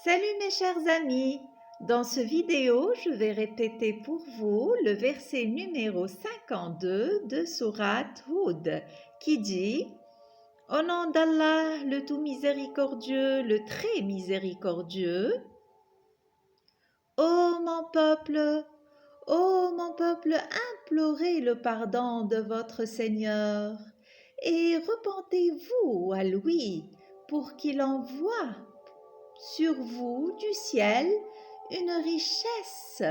Salut mes chers amis, dans ce vidéo je vais répéter pour vous le verset numéro 52 de sourate Hud qui dit « Au nom d'Allah, le tout miséricordieux, le très miséricordieux, ô mon peuple, implorez le pardon de votre Seigneur et repentez-vous à lui pour qu'il envoie sur vous du ciel une richesse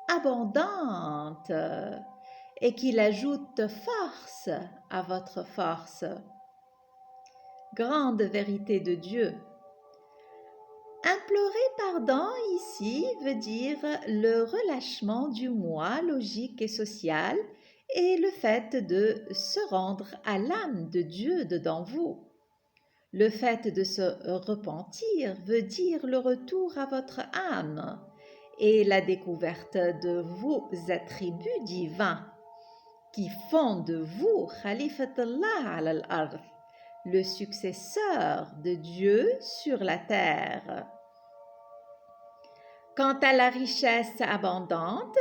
abondante et qu'il ajoute force à votre force. » Grande vérité de Dieu. Implorer pardon ici veut dire le relâchement du moi logique et social et le fait de se rendre à l'âme de Dieu dedans vous. Le fait de se repentir veut dire le retour à votre âme et la découverte de vos attributs divins qui font de vous Khalifatullah al-Ard, le successeur de Dieu sur la terre. Quant à la richesse abondante,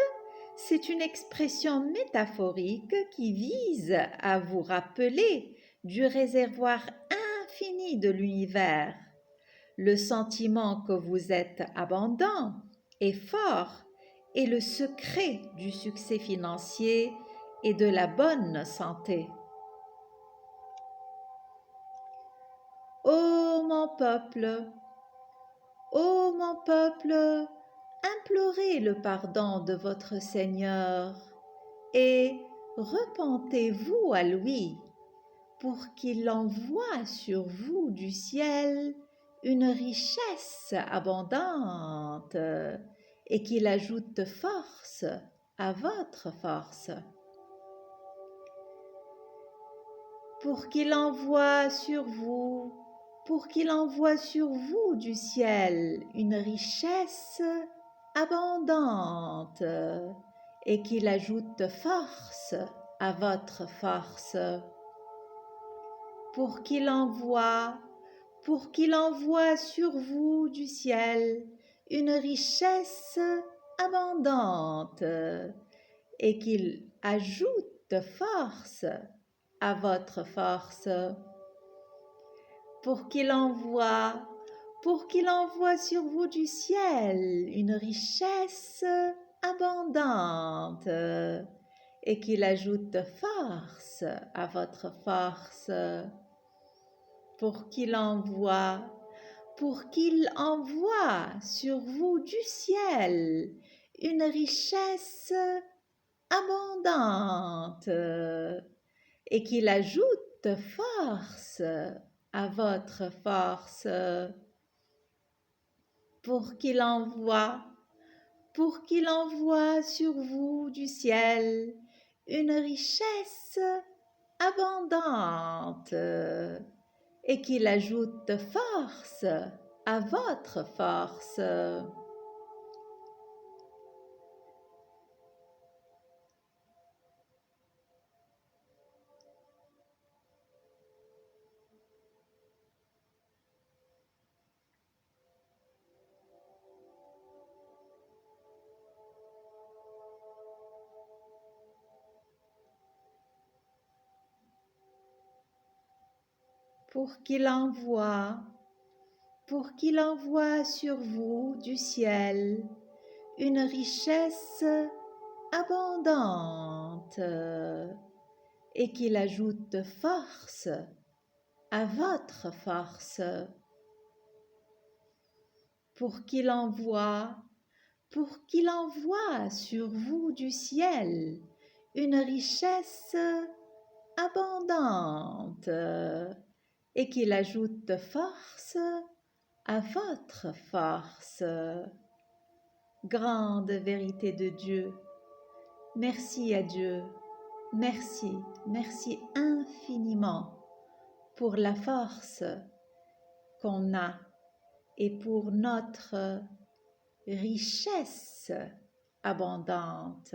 c'est une expression métaphorique qui vise à vous rappeler du réservoir infini de l'univers, le sentiment que vous êtes abondant et fort est le secret du succès financier et de la bonne santé. Ô mon peuple, implorez le pardon de votre Seigneur et repentez-vous à lui pour qu'il envoie sur vous du ciel une richesse abondante et qu'il ajoute force à votre force. Pour qu'il envoie sur vous du ciel une richesse abondante et qu'il ajoute force à votre force. Pour qu'il envoie sur vous du ciel une richesse abondante et qu'il ajoute force à votre force. Pour qu'il envoie sur vous du ciel une richesse abondante et qu'il ajoute force à votre force. Pour qu'il envoie sur vous du ciel une richesse abondante et qu'il ajoute force à votre force. Pour qu'il envoie sur vous du ciel une richesse abondante et qu'il ajoute force à votre force. Pour qu'il envoie sur vous du ciel une richesse abondante et qu'il ajoute force à votre force. Pour qu'il envoie sur vous du ciel une richesse abondante et qu'il ajoute force à votre force. Grande vérité de Dieu. Merci à Dieu. Merci infiniment pour la force qu'on a et pour notre richesse abondante.